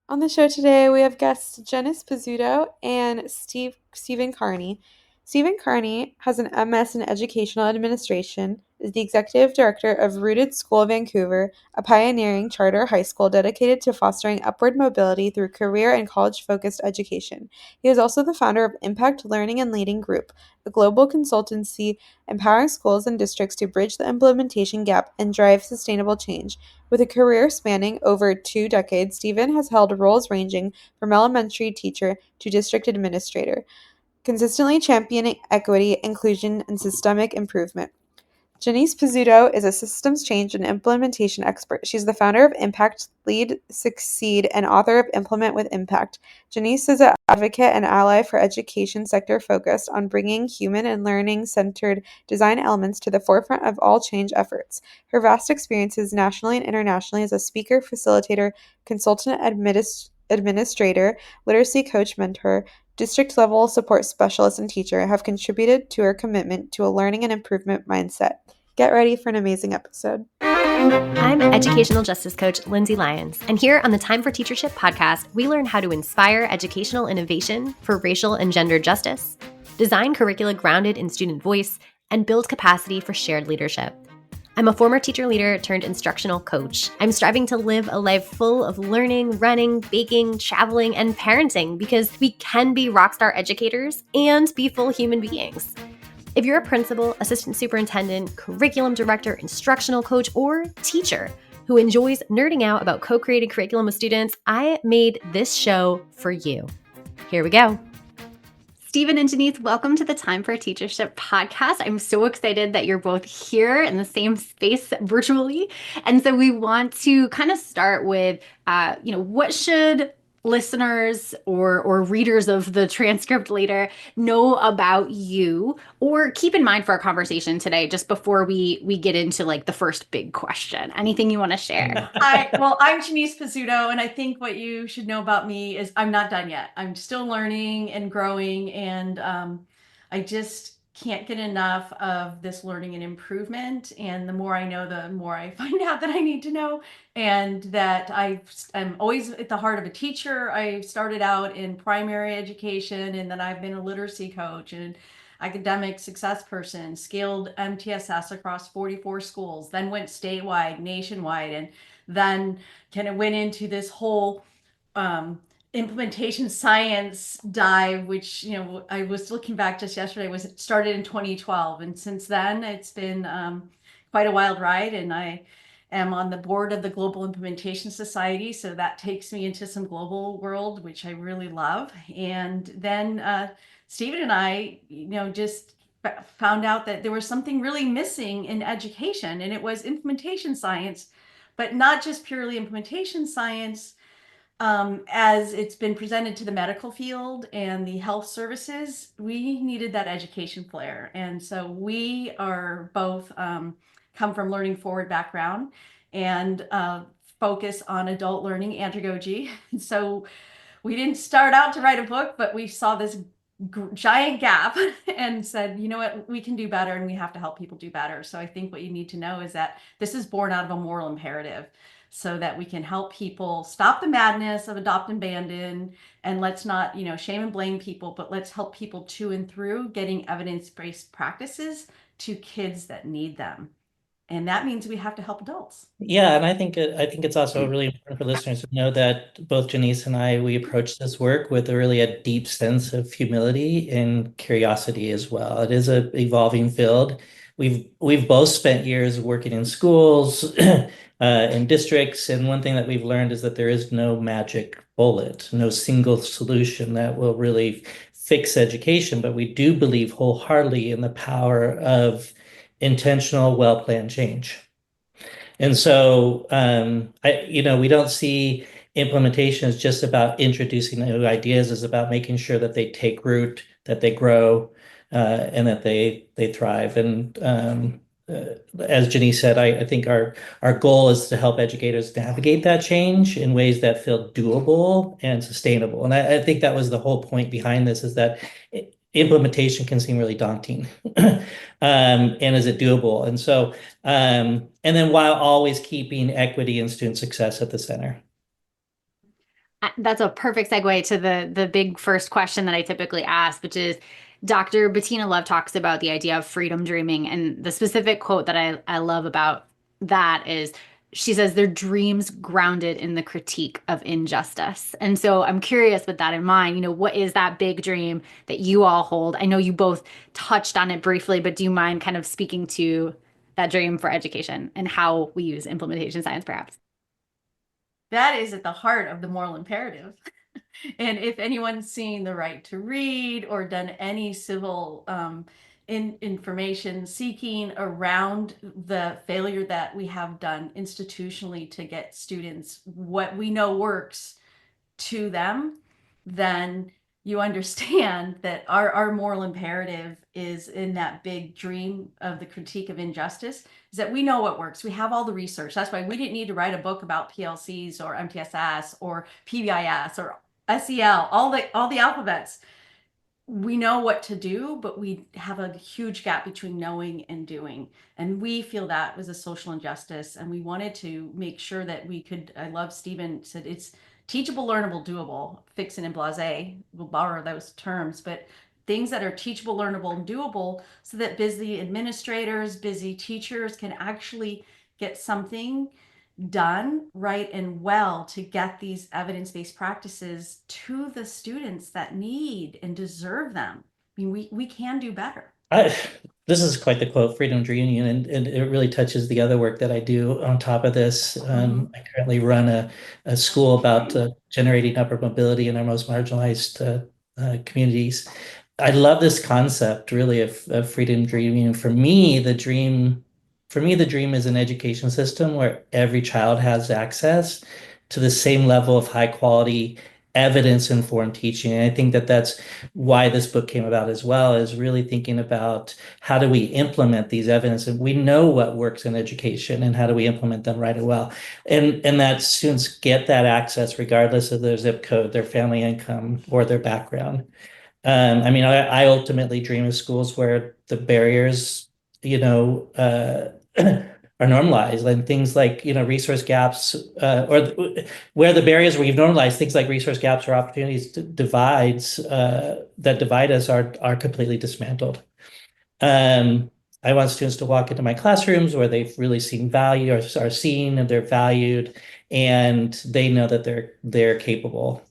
On the show today, we have guests Jenice Pizzuto and Stephen Carney. Stephen Carney has an MS in Educational Administration, is the executive director of Rooted School of Vancouver, a pioneering charter high school dedicated to fostering upward mobility through career and college-focused education. He is also the founder of Impact Learning and Leading Group, a global consultancy empowering schools and districts to bridge the implementation gap and drive sustainable change. With a career spanning over 2 decades, Stephen has held roles ranging from elementary teacher to district administrator, consistently championing equity, inclusion, and systemic improvement. Jenice Pizzuto is a systems change and implementation expert. She's the founder of Impact Lead, Succeed, and author of Implement with Impact. Jenice is an advocate and ally for education sector focused on bringing human and learning-centered design elements to the forefront of all change efforts. Her vast experiences nationally and internationally as a speaker, facilitator, consultant administrator, literacy coach mentor, district level support specialist, and teacher have contributed to her commitment to a learning and improvement mindset. Get ready for an amazing episode. I'm educational justice coach Lindsay Lyons, and here on the Time for Teachership podcast, we learn how to inspire educational innovation for racial and gender justice, design curricula grounded in student voice, and build capacity for shared leadership. I'm a former teacher leader turned instructional coach. I'm striving to live a life full of learning, running, baking, traveling, and parenting because we can be rockstar educators and be full human beings. If you're a principal, assistant superintendent, curriculum director, instructional coach, or teacher who enjoys nerding out about co-created curriculum with students, I made this show for you. Here we go. Stephen and Jenice, welcome to the Time for Teachership podcast. I'm so excited that you're both here in the same space virtually. And so we want to kind of start with, what should listeners or readers of the transcript later know about you, or keep in mind for our conversation today, just before we get into like the first big question? Anything you want to share? I'm Jenice Pizzuto, and I think what you should know about me is I'm not done yet. I'm still learning and growing, and I just can't get enough of this learning and improvement. And the more I know, the more I find out that I need to know, and that I'm always at the heart of a teacher. I started out in primary education, and then I've been a literacy coach and academic success person, scaled MTSS across 44 schools, then went statewide, nationwide, and then kind of went into this whole implementation science dive, which, I was looking back just yesterday, was started in 2012. And since then, it's been quite a wild ride. And I am on the board of the Global Implementation Society. So that takes me into some global world, which I really love. And then Stephen and I, just found out that there was something really missing in education, and it was implementation science, but not just purely implementation science as it's been presented to the medical field and the health services. We needed that education flair. And so we are both come from learning forward background and focus on adult learning andragogy. So we didn't start out to write a book, but we saw this giant gap and said, you know what, we can do better, and we have to help people do better. So I think what you need to know is that this is born out of a moral imperative, so that we can help people stop the madness of adopt and abandon. And let's not, shame and blame people, but let's help people to and through getting evidence-based practices to kids that need them. And that means we have to help adults. Yeah, and I think it's also really important for listeners to know that both Janice and I, we approach this work with a deep sense of humility and curiosity as well. It is an evolving field. We've both spent years working in schools, in districts, and one thing that we've learned is that there is no magic bullet, no single solution that will really fix education. But we do believe wholeheartedly in the power of intentional, well-planned change. And so, we don't see implementation as just about introducing new ideas. It's about making sure that they take root, that they grow, and that they thrive. And as Janice said, I think our goal is to help educators navigate that change in ways that feel doable and sustainable. And I think that was the whole point behind this, is that implementation can seem really daunting. And is it doable? And so, and then while always keeping equity and student success at the center. That's a perfect segue to the big first question that I typically ask, which is Dr. Bettina Love talks about the idea of freedom dreaming. And the specific quote that I love about that is she says they're dreams grounded in the critique of injustice. And so I'm curious with that in mind, what is that big dream that you all hold? I know you both touched on it briefly, but do you mind kind of speaking to that dream for education and how we use implementation science, perhaps? That is at the heart of the moral imperative. And if anyone's seen The Right to Read or done any civil information seeking around the failure that we have done institutionally to get students what we know works to them, then you understand that our moral imperative is in that big dream of the critique of injustice, is that we know what works. We have all the research. That's why we didn't need to write a book about PLCs or MTSS or PBIS or SEL, all the alphabets. We know what to do, but we have a huge gap between knowing and doing. And we feel that was a social injustice. And we wanted to make sure that we could, I love Stephen said it's teachable, learnable, doable, fixing and blase. We'll borrow those terms, but things that are teachable, learnable, and doable so that busy administrators, busy teachers can actually get something done right and well to get these evidence-based practices to the students that need and deserve them. I mean, we can do better. I, this is quite the quote, freedom dreaming, and it really touches the other work that I do on top of this. Mhm. I currently run a school about generating upward mobility in our most marginalized communities. I love this concept really of freedom dreaming. For me, the dream is an education system where every child has access to the same level of high quality evidence-informed teaching. And I think that that's why this book came about as well, is really thinking about how do we implement these evidence, and we know what works in education, and how do we implement them right and well, and that students get that access regardless of their zip code, their family income, or their background. I mean, I ultimately dream of schools where the barriers, are normalized, and things like, resource gaps, where the barriers we've normalized, things like resource gaps or opportunities divides that divide us are completely dismantled. Um, I want students to walk into my classrooms where they've really seen value, or are seen and they're valued, and they know that they're capable.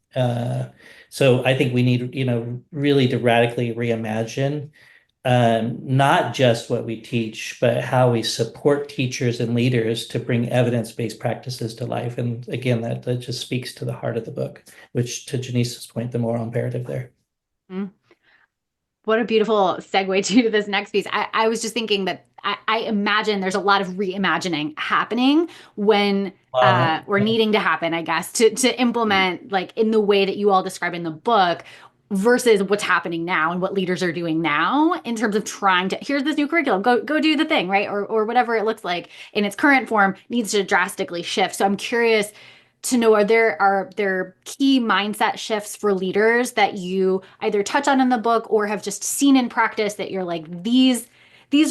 So I think we need, really to radically reimagine not just what we teach, but how we support teachers and leaders to bring evidence-based practices to life. And again, that just speaks to the heart of the book, which, to Janice's point, the moral imperative there. Mm. What a beautiful segue to this next piece. I was just thinking that I imagine there's a lot of reimagining happening when Wow. or needing to happen, I guess, to implement like in the way that you all describe in the book versus what's happening now and what leaders are doing now in terms of trying to here's this new curriculum, go do the thing, right? Or whatever it looks like in its current form needs to drastically shift. So I'm curious to know are there key mindset shifts for leaders that you either touch on in the book or have just seen in practice that you're like these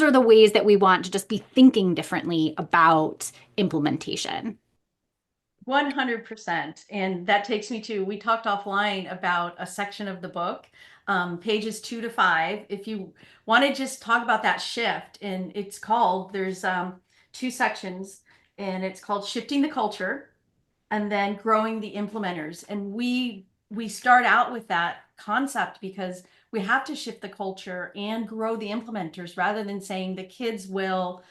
are the ways that we want to just be thinking differently about implementation. 100%. And that takes me to, we talked offline about a section of the book, pages 2 to 5. If you want to just talk about that shift, and it's called, there's two sections, and it's called Shifting the Culture and then growing the implementers. And we start out with that concept because we have to shift the culture and grow the implementers rather than saying the kids will,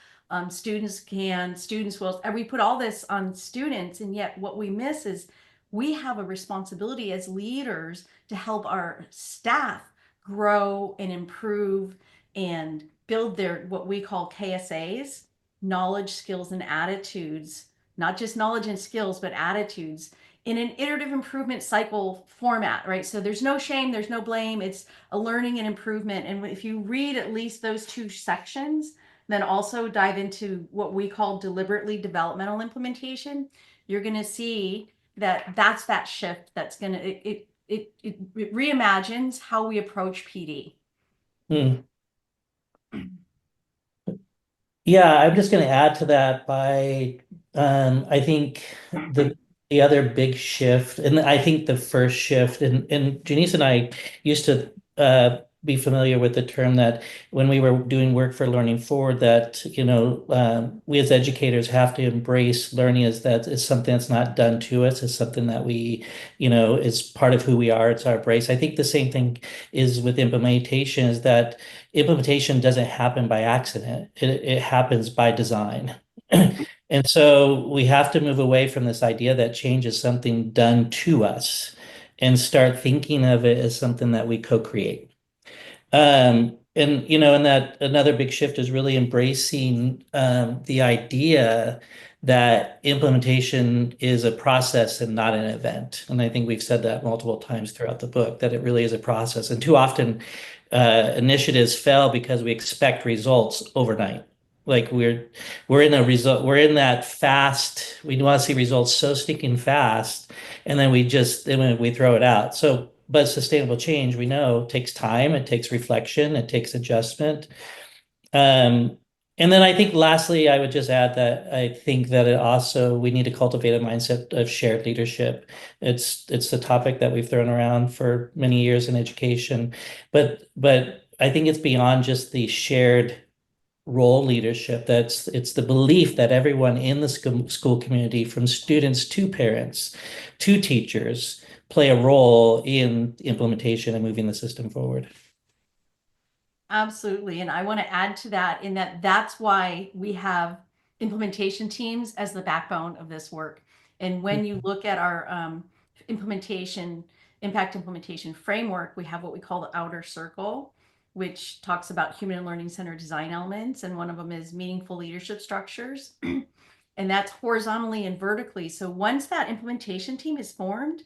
students can, students will, and we put all this on students. And yet what we miss is we have a responsibility as leaders to help our staff grow and improve and build their what we call KSAs, knowledge, skills, and attitudes, not just knowledge and skills, but attitudes in an iterative improvement cycle format, right? So there's no shame, there's no blame. It's a learning and improvement. And if you read at least those two sections, then also dive into what we call deliberately developmental implementation, you're going to see that that's that shift that's going to, it reimagines how we approach PD. Hmm. Yeah, I'm just going to add to that by I think the other big shift, and I think the first shift, and Janice and I used to be familiar with the term that when we were doing work for Learning Forward, that we as educators have to embrace learning as that is something that's not done to us, it's something that we, is part of who we are. It's our brace. I think the same thing is with implementation, is that implementation doesn't happen by accident. It happens by design. And so we have to move away from this idea that change is something done to us and start thinking of it as something that we co-create. And that another big shift is really embracing the idea that implementation is a process and not an event. And I think we've said that multiple times throughout the book, that it really is a process. And too often, initiatives fail because we expect results overnight. Like we're in that fast, we want to see results so stinking fast, and then we throw it out. So, but sustainable change, we know, takes time, it takes reflection, it takes adjustment. Um, and then I think lastly, I would just add that I think that we need to cultivate a mindset of shared leadership. It's a topic that we've thrown around for many years in education, but I think it's beyond just the shared role leadership. It's the belief that everyone in the school community, from students to parents to teachers, play a role in implementation and moving the system forward. Absolutely. And I want to add to that in that that's why we have implementation teams as the backbone of this work. And when you look at our impact implementation framework, we have what we call the outer circle, which talks about human and learning center design elements. And one of them is meaningful leadership structures. And that's horizontally and vertically. So once that implementation team is formed,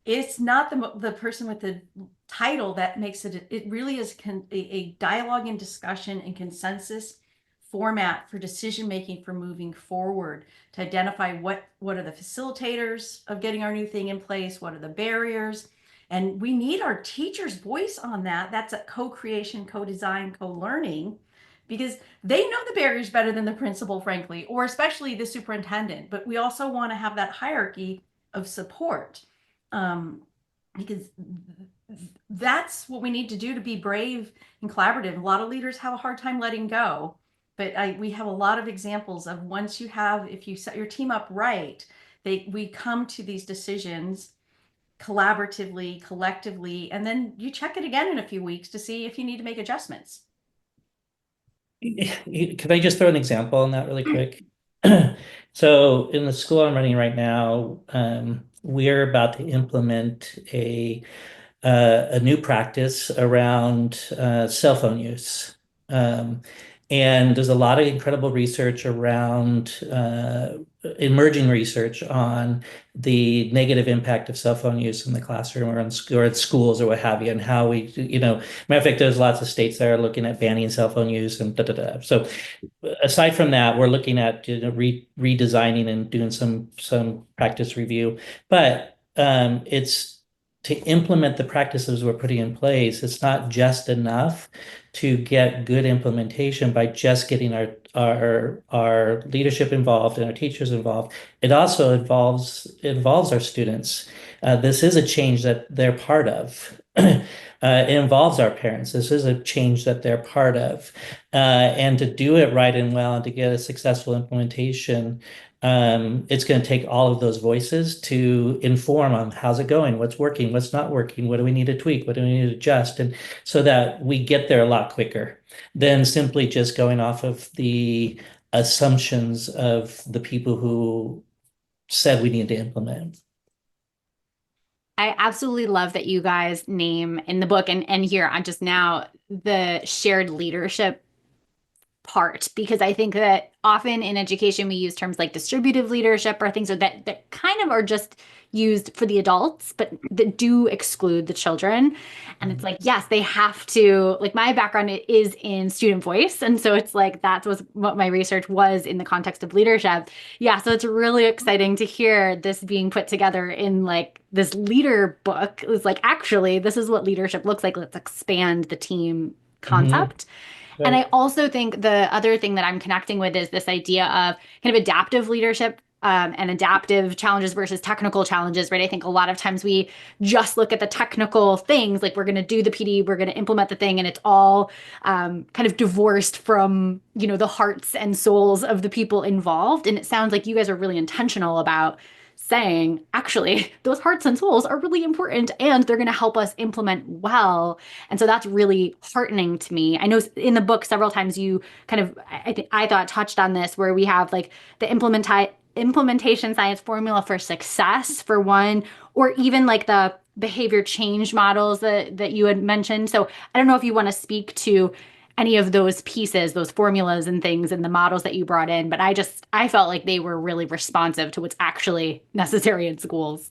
it's not the person with the title that makes it. It really is a dialogue and discussion and consensus format for decision making for moving forward, to identify what are the facilitators of getting our new thing in place, what are the barriers, and we need our teachers' voice on that. That's a co-creation, co-design, co-learning, because they know the barriers better than the principal, frankly, or especially the superintendent. But we also want to have that hierarchy of support, because that's what we need to do to be brave and collaborative. A lot of leaders have a hard time letting go, but we have a lot of examples of once if you set your team up right, we come to these decisions collaboratively, collectively, and then you check it again in a few weeks to see if you need to make adjustments. Could I just throw an example on that really quick? So in the school I'm running right now, we're about to implement a new practice around cell phone use. And there's a lot of incredible research around emerging research on the negative impact of cell phone use in the classroom or at schools or what have you, and how matter of fact, there's lots of states that are looking at banning cell phone use and da da da. So aside from that, we're looking at redesigning and doing some practice review, but it's to implement the practices we're putting in place. It's not just enough to get good implementation by just getting our leadership involved and our teachers involved. It also involves our students. This is a change that they're part of. It involves our parents. This is a change that they're part of. And to do it right and well and to get a successful implementation, it's going to take all of those voices to inform on how's it going, what's working, what's not working, what do we need to tweak, what do we need to adjust, and so that we get there a lot quicker than simply just going off of the assumptions of the people who said we need to implement. I absolutely love that you guys name in the book and here on just now the shared leadership part, because I think that often in education we use terms like distributive leadership or things that kind of are just used for the adults but that do exclude the children. And it's like, yes, they have to, like, my background is in student voice, and so it's like that was what my research was in the context of leadership. Yeah, so it's really exciting to hear this being put together in like this leader book. It's like, actually, this is what leadership looks like. Let's expand the team concept. And I also think the other thing that I'm connecting with is this idea of kind of adaptive leadership and adaptive challenges versus technical challenges, right? I think a lot of times we just look at the technical things, like we're going to do the PD, we're going to implement the thing, and it's all kind of divorced from, the hearts and souls of the people involved. And it sounds like you guys are really intentional about saying, actually, those hearts and souls are really important and they're going to help us implement well. And so that's really heartening to me. I know in the book several times you kind of, I thought touched on this, where we have like the implementation science formula for success for one, or even like the behavior change models that you had mentioned. So I don't know if you want to speak to any of those pieces, those formulas and things and the models that you brought in, but I felt like they were really responsive to what's actually necessary in schools.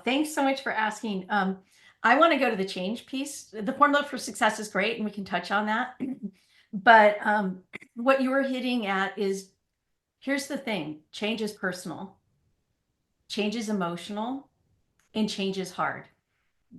Thanks so much for asking. I want to go to the change piece. The formula for success is great, and we can touch on that. But what you were hitting at is, here's the thing: change is personal, change is emotional, and change is hard.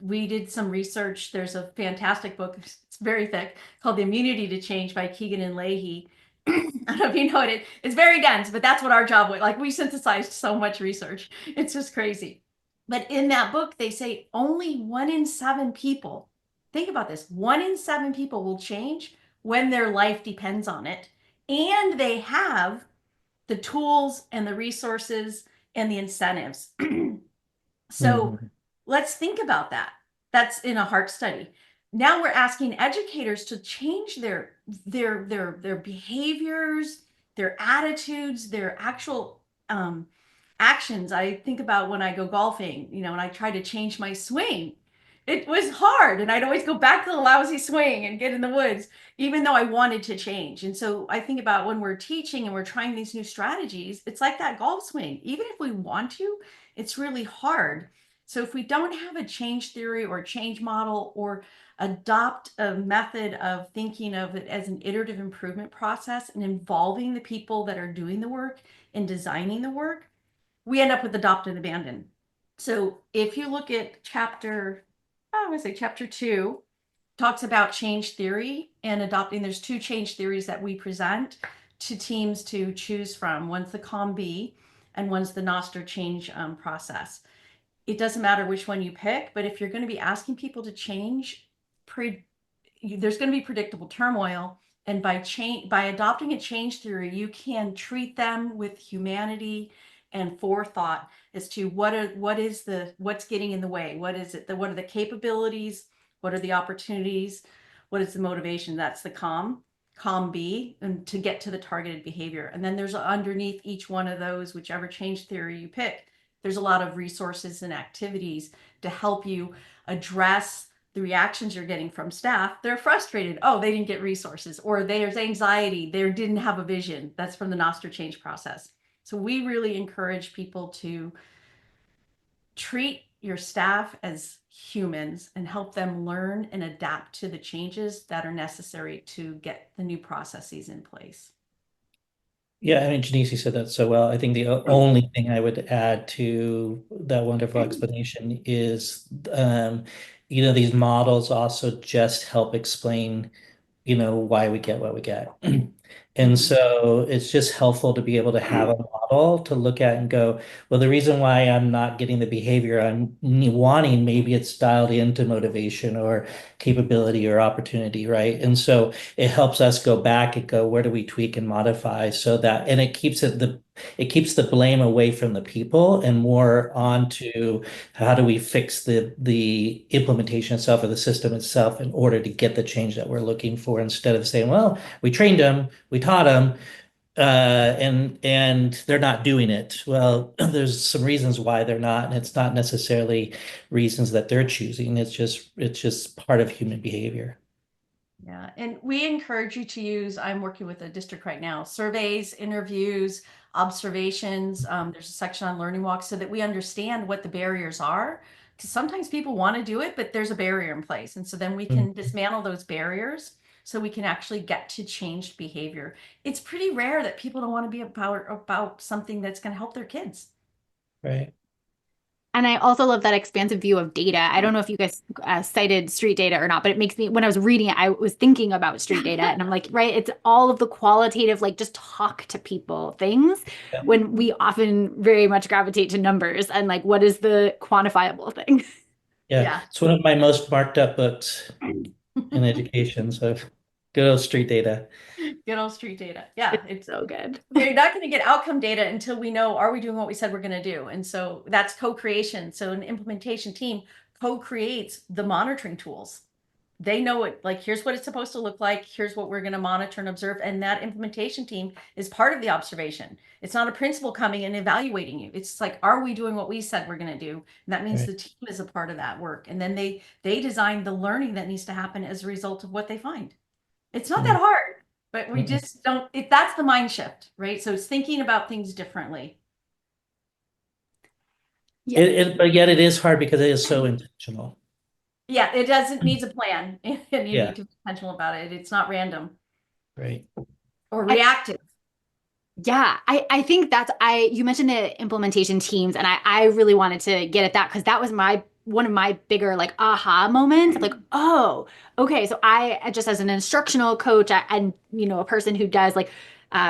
We did some research. There's a fantastic book, it's very thick, called The Immunity to Change by Keegan and Leahy. I don't know if you know it. It's very dense, but that's what our job was. Like, we synthesized so much research. It's just crazy. But in that book, they say only 1 in 7 people, think about this, 1 in 7 people will change when their life depends on it. And they have the tools and the resources and the incentives. So let's think about that. That's in a heart study. Now we're asking educators to change their behaviors, their attitudes, their actual actions. I think about when I go golfing, and I try to change my swing. It was hard, and I'd always go back to the lousy swing and get in the woods, even though I wanted to change. And so I think about when we're teaching and we're trying these new strategies, it's like that golf swing. Even if we want to, it's really hard. So if we don't have a change theory or change model, or adopt a method of thinking of it as an iterative improvement process and involving the people that are doing the work and designing the work, we end up with adopt and abandon. So if you look at chapter 2, talks about change theory and adopting. There's 2 change theories that we present to teams to choose from. One's the COM-B and one's the Noster change process. It doesn't matter which one you pick, but if you're going to be asking people to change, there's going to be predictable turmoil. And by adopting a change theory, you can treat them with humanity and forethought as to what's getting in the way. What is it? What are the capabilities? What are the opportunities? What is the motivation? That's the COM-B, and to get to the targeted behavior. And then there's underneath each one of those, whichever change theory you pick, there's a lot of resources and activities to help you address the reactions you're getting from staff. They're frustrated. Oh, they didn't get resources, or there's anxiety. They didn't have a vision. That's from the Noster change process. So we really encourage people to treat your staff as humans and help them learn and adapt to the changes that are necessary to get the new processes in place. Yeah, I mean, Janice, you said that so well. I think the only thing I would add to that wonderful explanation is, these models also just help explain, why we get what we get. And so it's just helpful to be able to have a model to look at and go, well, the reason why I'm not getting the behavior I'm wanting, maybe it's dialed into motivation or capability or opportunity, right? And so it helps us go back and go, where do we tweak and modify so that, and it keeps the blame away from the people and more onto how do we fix the implementation itself or the system itself in order to get the change that we're looking for, instead of saying, well, we trained them, we taught them, and they're not doing it. Well, there's some reasons why they're not, and it's not necessarily reasons that they're choosing. It's just part of human behavior. Yeah, and we encourage you to use, I'm working with a district right now, surveys, interviews, observations. There's a section on learning walks so that we understand what the barriers are. Because sometimes people want to do it, but there's a barrier in place. And so then we can dismantle those barriers so we can actually get to changed behavior. It's pretty rare that people don't want to be about something that's going to help their kids. Right. And I also love that expansive view of data. I don't know if you guys cited street data or not, but it makes me, when I was reading it, I was thinking about street data and I'm like, right, it's all of the qualitative, like just talk to people things Yeah. when we often very much gravitate to numbers and like, what is the quantifiable thing? Yeah. Yeah. It's one of my most marked up books in education. So good old street data. Good old street data. Yeah, It's so good. we're not going to get outcome data until we know, are we doing what we said we're going to do? And so that's co-creation. So an implementation team co-creates the monitoring tools. They know it, like, here's what it's supposed to look like. Here's what we're going to monitor and observe. And that implementation team is part of the observation. It's not a principal coming and evaluating you. It's like, are we doing what we said we're going to do? And that means Right. the team is a part of that work. And then they design the learning that needs to happen as a result of what they find. It's not that hard, but we just don't, that's the mind shift, right? So it's thinking about things differently. Yeah. But yet it is hard because it is so intentional. Yeah, it doesn't needs a plan and you Yeah. need to be intentional about it. It's not random Right. or reactive. Yeah, I think you mentioned the implementation teams, and I really wanted to get at that because that was one of my bigger like aha moments. Like, oh, okay. So I just as an instructional coach and a person who does like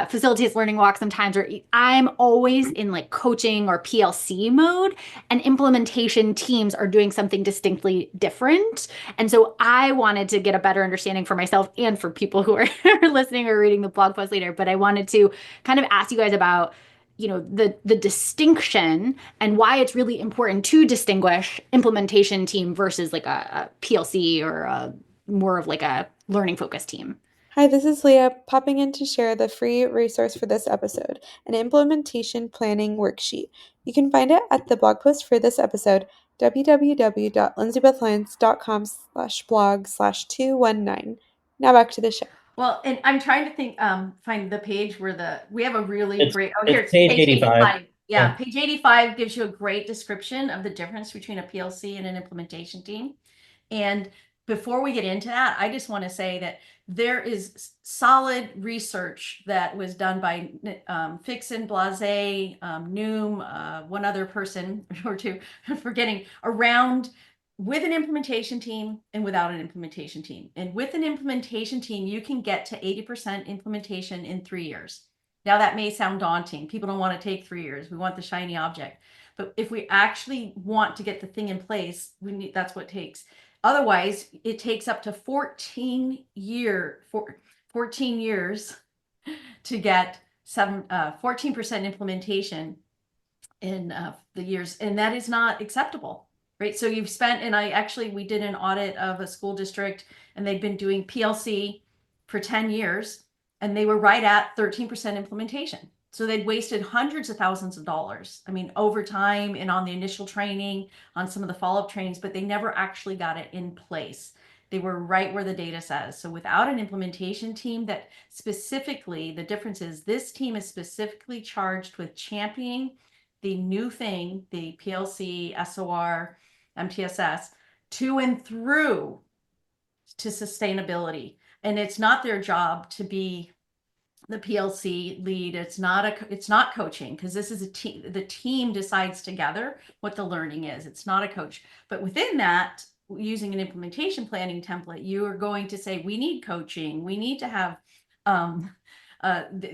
facilitates learning walks sometimes, or I'm always in like coaching or PLC mode, and implementation teams are doing something distinctly different. And so I wanted to get a better understanding for myself and for people who are listening or reading the blog post later. But I wanted to kind of ask you guys about the distinction and why it's really important to distinguish implementation team versus like a PLC or more of like a learning focused team. Hi, this is Leah, popping in to share the free resource for this episode, an implementation planning worksheet. You can find it at the blog post for this episode, www.lindsaybethlyons.com/blog/219. Now back to the show. Well, and I'm trying to think, find the page where we have a really It's great, here, it's it's page page 85. 85. Yeah, Yeah. page 85 gives you a great description of the difference between a PLC and an implementation team. And before we get into that, I just want to say that there is solid research that was done by Fixon, Blase, Noom, one other person or two, forgetting, around with an implementation team and without an implementation team. And with an implementation team, you can get to 80% implementation in 3 years. Now that may sound daunting. People don't want to take 3 years. We want the shiny object. But if we actually want to get the thing in place, that's what it takes. Otherwise, it takes up to 14 years to get 14% implementation in the years, and that is not acceptable, right? So you've spent, and we did an audit of a school district, and they've been doing PLC for 10 years, and they were right at 13% implementation. So they'd wasted hundreds of thousands of dollars. I mean, over time and on the initial training, on some of the follow-up trainings, but they never actually got it in place. They were right where the data says. So without an implementation team that specifically, the difference is this team is specifically charged with championing the new thing, the PLC, SOR, MTSS, to and through to sustainability. And it's not their job to be the PLC lead. It's not coaching, because this is a team. The team decides together what the learning is. It's not a coach. But within that, using an implementation planning template, you are going to say, we need coaching. We need to have,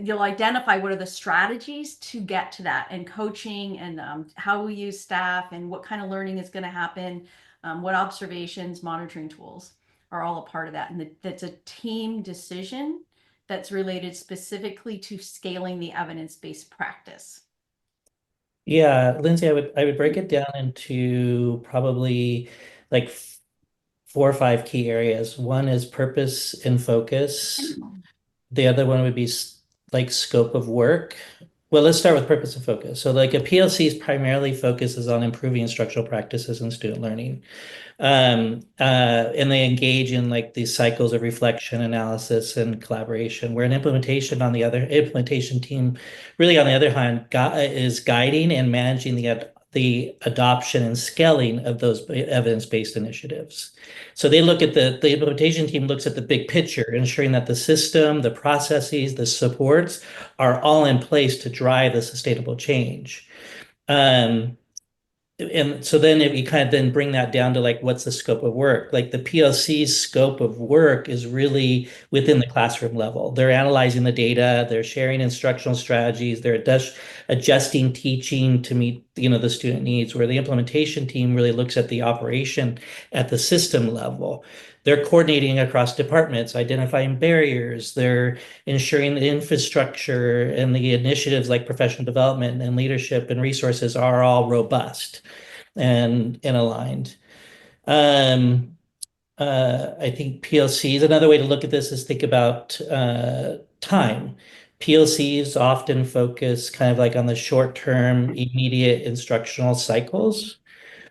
you'll identify what are the strategies to get to that, and coaching, and how we use staff, and what kind of learning is going to happen, what observations, monitoring tools are all a part of that. And that's a team decision that's related specifically to scaling the evidence-based practice. Yeah, Lindsay, I would break it down into probably like 4 or 5 key areas. One is purpose and focus. The other one would be like scope of work. Well, let's start with purpose and focus. So like a PLC's primarily focuses on improving instructional practices and student learning. And they engage in like these cycles of reflection, analysis, and collaboration. Where an implementation team, really on the other hand, is guiding and managing the adoption and scaling of those evidence-based initiatives. So they look at the implementation team looks at the big picture, ensuring that the system, the processes, the supports are all in place to drive the sustainable change. and so then if you kind of then bring that down to like what's the scope of work, like the PLC's scope of work is really within the classroom level. They're analyzing the data, they're sharing instructional strategies, they're adjusting teaching to meet the student needs, where the implementation team really looks at the operation at the system level. They're coordinating across departments, identifying barriers. They're ensuring the infrastructure and the initiatives like professional development and leadership and resources are all robust and aligned. Um, I think PLCs, another way to look at this is think about time. PLCs often focus kind of like on the short-term, immediate instructional cycles,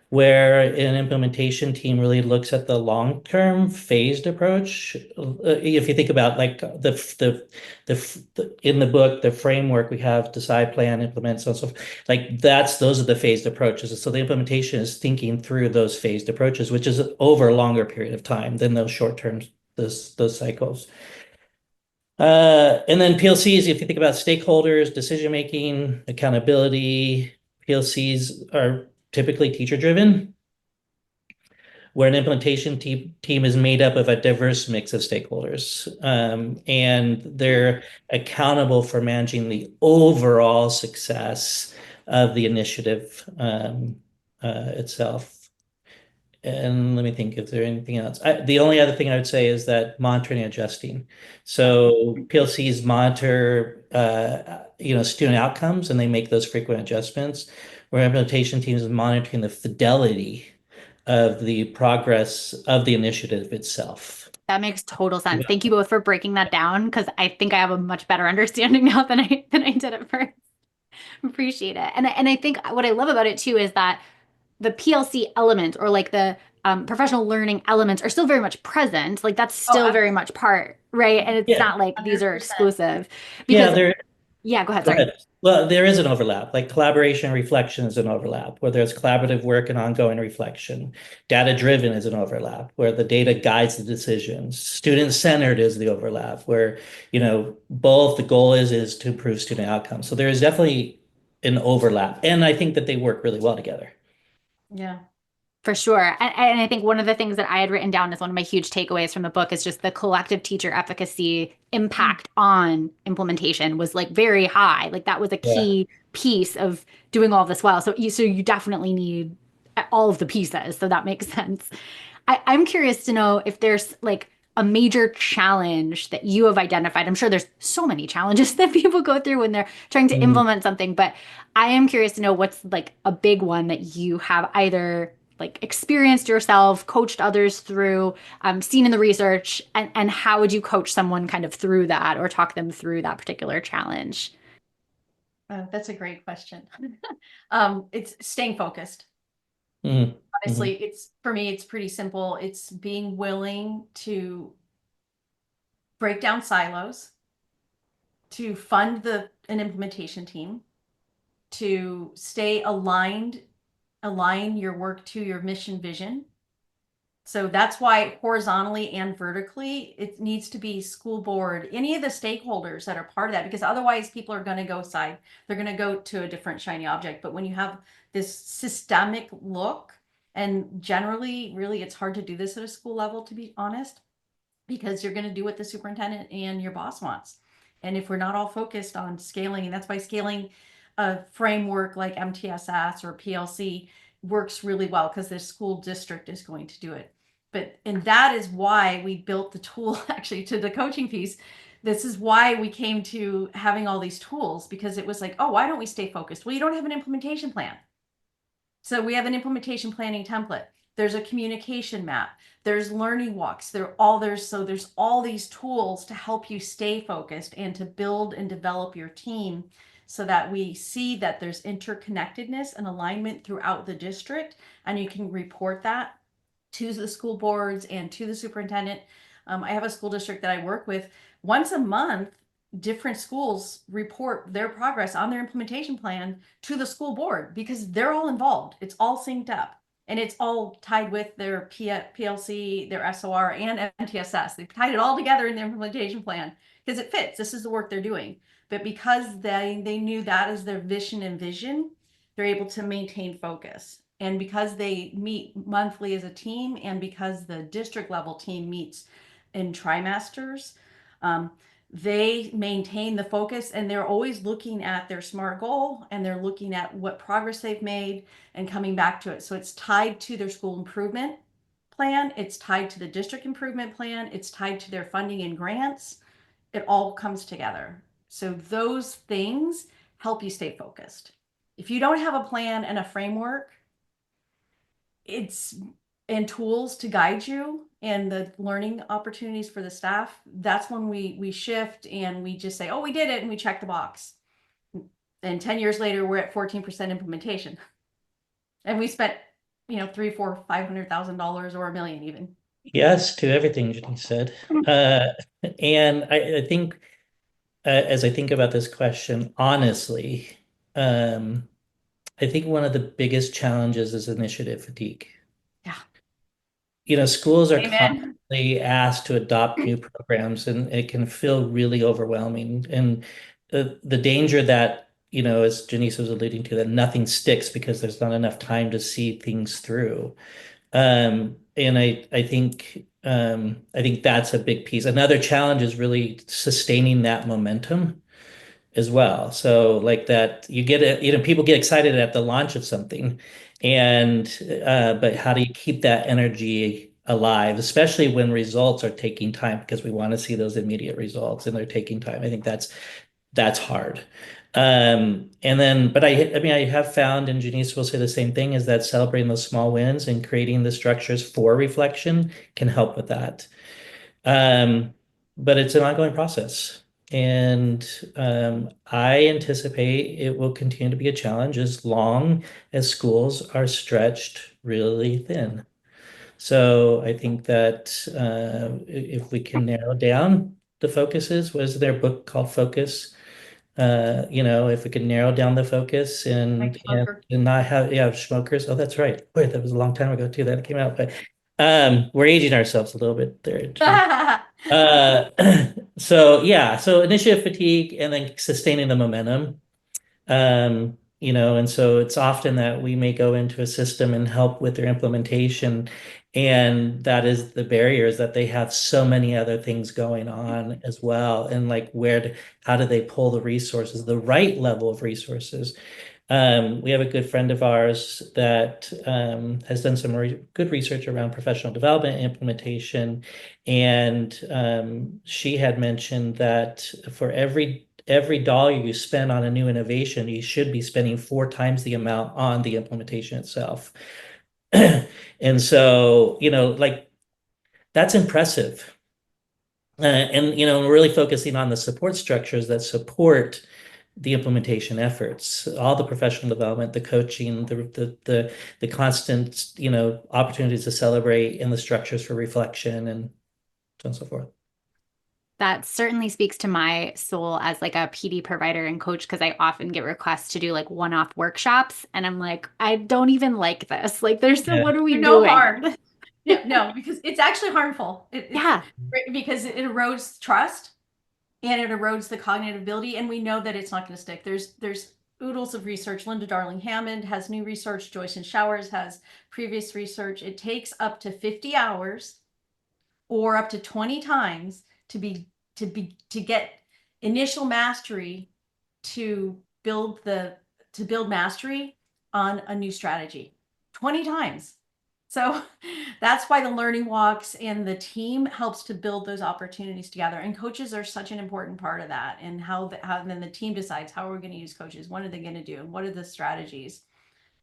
where an implementation team really looks at the long-term phased approach. If you think about like in the book, the framework we have decide, plan, implement, so on, so like those are the phased approaches. So the implementation is thinking through those phased approaches, which is over a longer period of time than those short-term those cycles. And then PLCs, if you think about stakeholders, decision making, accountability, PLCs are typically teacher driven, where an implementation team is made up of a diverse mix of stakeholders. And they're accountable for managing the overall success of the initiative itself. And let me think if there's anything else. The only other thing I would say is that monitoring and adjusting. So PLCs monitor, student outcomes, and they make those frequent adjustments, where implementation teams is monitoring the fidelity of the progress of the initiative itself. That makes total sense. Yeah. Thank you both for breaking that down, because I think I have a much better understanding now than I did at first. Appreciate it. And I think what I love about it too is that the PLC element, or like the professional learning elements, are still very much present. Like that's still very much part, right? And it's Yeah. not like these are 100%. exclusive. Yeah, Because yeah, go ahead. Go Sorry. ahead. Well, there is an overlap. Like collaboration and reflection is an overlap, where there's collaborative work and ongoing reflection. Data-driven is an overlap, where the data guides the decisions. Student-centered is the overlap, where, both the goal is to improve student outcomes. So there is definitely an overlap. And I think that they work really well together. Yeah. For sure. And I think one of the things that I had written down as one of my huge takeaways from the book is just the collective teacher efficacy impact on implementation was like very high. Like that was a Yeah. key piece of doing all this well. So you definitely need all of the pieces. So that makes sense. I'm curious to know if there's like a major challenge that you have identified. I'm sure there's so many challenges that people go through when they're trying to implement something, but I am curious to know what's like a big one that you have either like experienced yourself, coached others through, seen in the research, and how would you coach someone kind of through that or talk them through that particular challenge? That's a great question. It's staying focused. Mhm. Honestly, for me, it's pretty simple. It's being willing to break down silos, to fund an implementation team, to stay aligned, align your work to your mission vision. So that's why horizontally and vertically, it needs to be school board, any of the stakeholders that are part of that, because otherwise people are going to go side. They're going to go to a different shiny object. But when you have this systemic look, and generally, really, it's hard to do this at a school level, to be honest, because you're going to do what the superintendent and your boss wants. And if we're not all focused on scaling, and that's why scaling a framework like MTSS or PLC works really well, because the school district is going to do it. And that is why we built the tool, actually, to the coaching piece. This is why we came to having all these tools, because it was like, oh, why don't we stay focused? Well, you don't have an implementation plan. So we have an implementation planning template. There's a communication map. There's learning walks. There's all these tools to help you stay focused and to build and develop your team, so that we see that there's interconnectedness and alignment throughout the district, and you can report that to the school boards and to the superintendent. I have a school district that I work with. Once a month, different schools report their progress on their implementation plan to the school board, because they're all involved. It's all synced up, and it's all tied with their PLC, their SOR, and MTSS. They've tied it all together in their implementation plan because it fits. This is the work they're doing. But because they knew that is their vision and vision, they're able to maintain focus. And because they meet monthly as a team, and because the district level team meets in trimesters, they maintain the focus, and they're always looking at their SMART goal, and they're looking at what progress they've made and coming back to it. So it's tied to their school improvement plan. It's tied to the district improvement plan. It's tied to their funding and grants. It all comes together. So those things help you stay focused. If you don't have a plan and a framework, and tools to guide you and the learning opportunities for the staff, that's when we shift and we just say, oh, we did it, and we check the box. And 10 years later, we're at 14% implementation. And we spent, $300,000, $400,000, $500,000 or $1 million even. Yes to everything Jenice said. And I think as I think about this question, honestly, I think one of the biggest challenges is initiative fatigue. Yeah. Schools are Amen. constantly asked to adopt new programs, and it can feel really overwhelming. And the danger that, as Janice was alluding to, that nothing sticks because there's not enough time to see things through. And I think that's a big piece. Another challenge is really sustaining that momentum as well. So like that, you get it, people get excited at the launch of something, and but how do you keep that energy alive, especially when results are taking time, because we want to see those immediate results and they're taking time. I think that's hard. And then, but I mean, I have found, and Janice will say the same thing, is that celebrating those small wins and creating the structures for reflection can help with that. But it's an ongoing process. And I anticipate it will continue to be a challenge as long as schools are stretched really thin. So I think that if we can narrow down the focuses, was their book called Focus? If we can narrow down the focus and not have smokers. Oh, that's right. Boy, that was a long time ago too that it came out. But we're aging ourselves a little bit there. So initiative fatigue and then sustaining the momentum. And so it's often that we may go into a system and help with their implementation, and that is the barrier, is that they have so many other things going on as well. And like how do they pull the resources, the right level of resources? We have a good friend of ours that has done some good research around professional development and implementation. And she had mentioned that for every dollar you spend on a new innovation, you should be spending 4 times the amount on the implementation itself. And so, like that's impressive. And we're really focusing on the support structures that support the implementation efforts, all the professional development, the coaching, the constant, opportunities to celebrate, and the structures for reflection, and so on and so forth. That certainly speaks to my soul as like a PD provider and coach, because I often get requests to do like one-off workshops, and I'm like, I don't even like this. Like, what are we doing? No harm. Yeah, no, because it's actually harmful. Yeah. Because it erodes trust and it erodes the cognitive ability, and we know that it's not going to stick. There's oodles of research. Linda Darling Hammond has new research. Joyce and Showers has previous research. It takes up to 50 hours or up to 20 times to get initial mastery to build mastery on a new strategy. 20 times. So that's why the learning walks and the team helps to build those opportunities together. And coaches are such an important part of that. And how then the team decides how are we going to use coaches? What are they going to do? What are the strategies?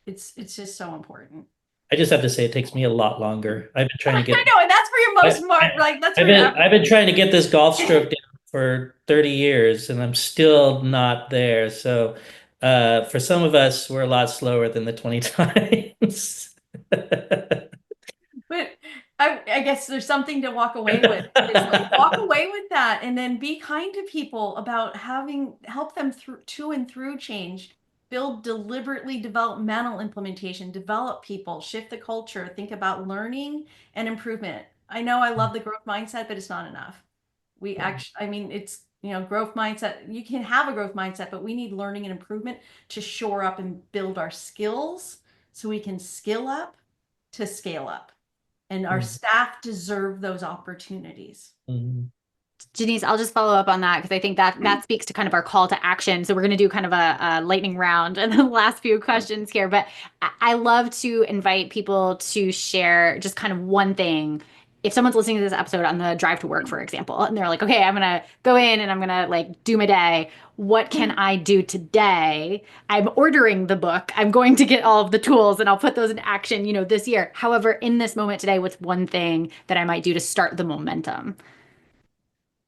It's just so important. I just have to say, it takes me a lot longer. I've been trying to get. I know, and that's for your most smart. Like that's. I've been trying to get this golf stroke down for 30 years, and I'm still not there. So, for some of us, we're a lot slower than the 20 times. But I guess there's something to walk away with. Like, walk away with that, and then be kind to people about help them through change. Build deliberately developmental implementation, develop people, shift the culture, think about learning and improvement. I know I love the growth mindset, but it's not enough. It's, growth mindset. You can have a growth mindset, but we need learning and improvement to shore up and build our skills so we can skill up to scale up. And our staff deserve those opportunities. Mhm. Jenice, I'll just follow up on that because I think that speaks to kind of our call to action. So we're going to do kind of a lightning round and the last few questions here. But I love to invite people to share just kind of one thing. If someone's listening to this episode on the drive to work, for example, and they're like, okay, I'm going to go in and I'm going to like do my day. What can I do today? I'm ordering the book. I'm going to get all of the tools and I'll put those in action, this year. However, in this moment today, what's one thing that I might do to start the momentum?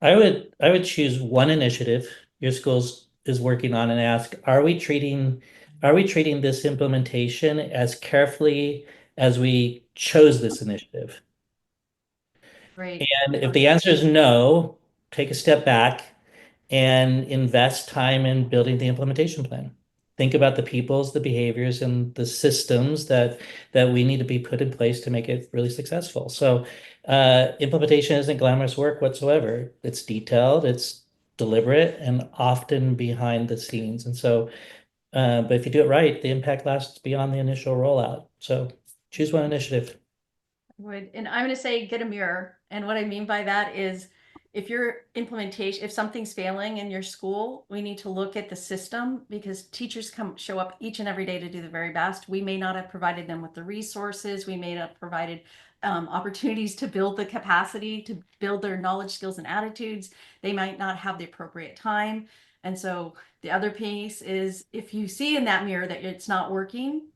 I would choose one initiative your school is working on and ask, are we treating this implementation as carefully as we chose this initiative? Great. And if the answer is no, take a step back and invest time in building the implementation plan. Think about the peoples, the behaviors, and the systems that we need to be put in place to make it really successful. So implementation isn't glamorous work whatsoever. It's detailed, it's deliberate, and often behind the scenes. And so, but if you do it right, the impact lasts beyond the initial rollout. So choose one initiative. And I'm going to say get a mirror. And what I mean by that is if something's failing in your school, we need to look at the system because teachers show up each and every day to do the very best. We may not have provided them with the resources. We may not have provided opportunities to build the capacity, to build their knowledge, skills, and attitudes. They might not have the appropriate time. And so the other piece is if you see in that mirror that it's not working,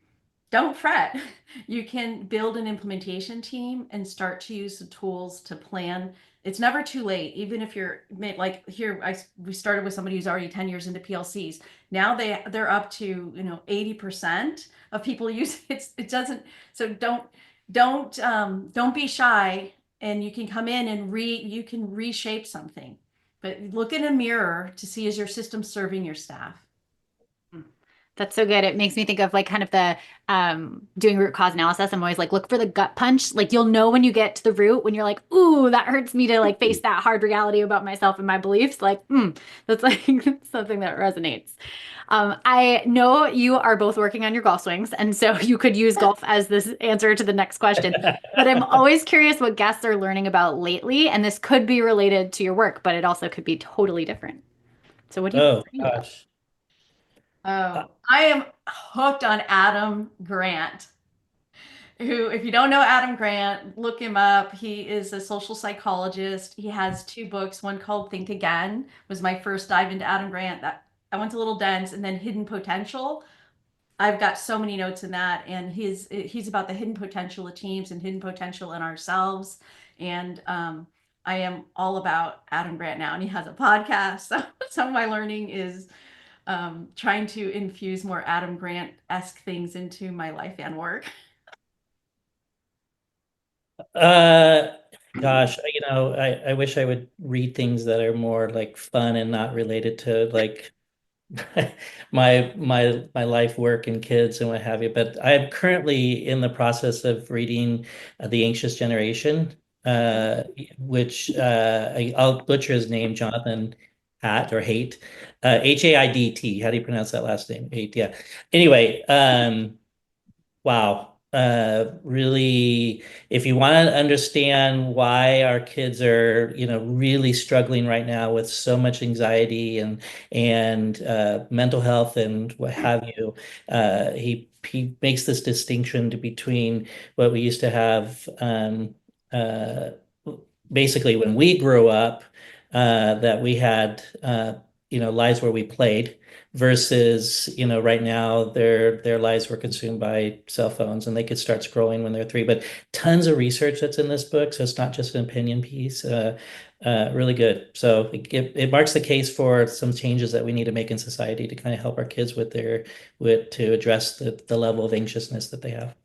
don't fret. You can build an implementation team and start to use the tools to plan. It's never too late, even if you're like here. We started with somebody who's already 10 years into PLCs. Now they're up to 80% of people use it. It doesn't. So don't be shy, and you can come in and you can reshape something. But look in a mirror to see, is your system serving your staff? That's so good. It makes me think of like kind of the doing root cause analysis. I'm always like, look for the gut punch. Like you'll know when you get to the root when you're like, ooh, that hurts me to like face that hard reality about myself and my beliefs. Like, that's like something that resonates. I know you are both working on your golf swings, and so you could use golf as this answer to the next question. But I'm always curious what guests are learning about lately, and this could be related to your work, but it also could be totally different. So what do you Oh learning about? gosh. Oh, I am hooked on Adam Grant, who, if you don't know Adam Grant, look him up. He is a social psychologist. He has two books, one called Think Again, was my first dive into Adam Grant. That I went a little dense, and then Hidden Potential. I've got so many notes in that, and he's about the hidden potential of teams and hidden potential in ourselves. And I am all about Adam Grant now, and he has a podcast. So some of my learning is trying to infuse more Adam Grant-esque things into my life and work. Uh, Gosh, I wish I would read things that are more like fun and not related to like my life, work, and kids and what have you. But I'm currently in the process of reading The Anxious Generation, which I'll butcher his name, Jonathan Haidt. Haidt. How do you pronounce that last name? Haidt, yeah. Anyway, wow. Really, if you want to understand why our kids are, really struggling right now with so much anxiety and mental health and what have you, he makes this distinction between what we used to have, uh, basically when we grew up, that we had, lives where we played versus right now their lives were consumed by cell phones and they could start scrolling when they're 3, but tons of research that's in this book, so it's not just an opinion piece. Really good. So it marks the case for some changes that we need to make in society to kind of help our kids to address the level of anxiousness that they have.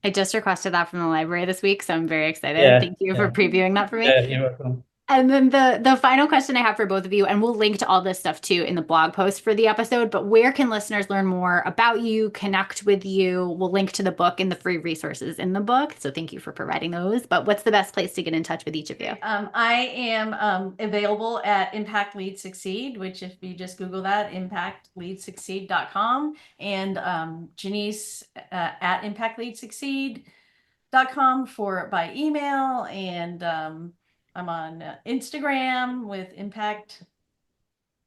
I just requested that from the library this week, so I'm very excited. Yeah, Thank you for yeah, previewing that for me. yeah, you're welcome. And then the final question I have for both of you, and we'll link to all this stuff too in the blog post for the episode, but where can listeners learn more about you, connect with you? We'll link to the book and the free resources in the book. So thank you for providing those. But what's the best place to get in touch with each of you? I am available at Impact Lead Succeed, which if you just Google that, impactleadsucceed.com, and Jenice at impactleadsucceed.com by email, and I'm on Instagram with Impact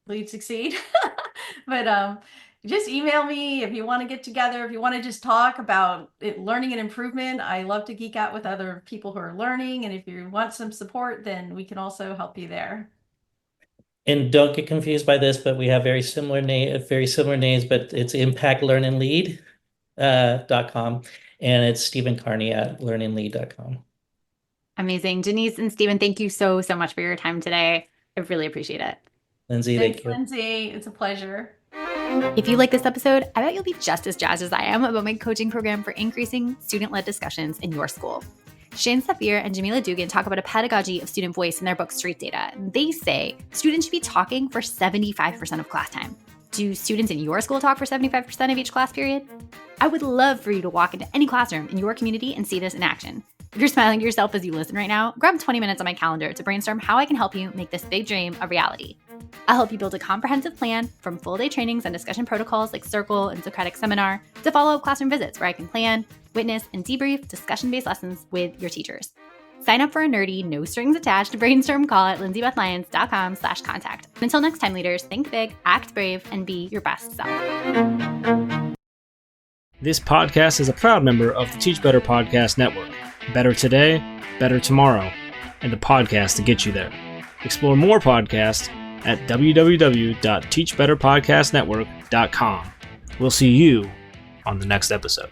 Lead Succeed. But just email me if you want to get together, if you want to just talk about learning and improvement. I love to geek out with other people who are learning. And if you want some support, then we can also help you there. And don't get confused by this, but we have very similar names, but it's impactlearninglead.com, and it's Stephen Carney at learninglead.com. Amazing. Jenice and Stephen, thank you so much for your time today. I really appreciate it. Lindsay, Thanks, thank you. Lindsay. It's a pleasure. If you like this episode, I bet you'll be just as jazzed as I am about my coaching program for increasing student-led discussions in your school. Shane Safir and Jamila Dugan talk about a pedagogy of student voice in their book, Street Data. They say students should be talking for 75% of class time. Do students in your school talk for 75% of each class period? I would love for you to walk into any classroom in your community and see this in action. If you're smiling to yourself as you listen right now, grab 20 minutes on my calendar to brainstorm how I can help you make this big dream a reality. I'll help you build a comprehensive plan from full-day trainings and discussion protocols like Circle and Socratic Seminar to follow-up classroom visits where I can plan, witness, and debrief discussion-based lessons with your teachers. Sign up for a nerdy, no-strings-attached brainstorm call at lindsayBethLyons.com/contact. Until next time, leaders, think big, act brave, and be your best self. This podcast is a proud member of the Teach Better Podcast Network. Better today, better tomorrow, and the podcast to get you there. Explore more podcasts at www.teachbetterpodcastnetwork.com. We'll see you on the next episode.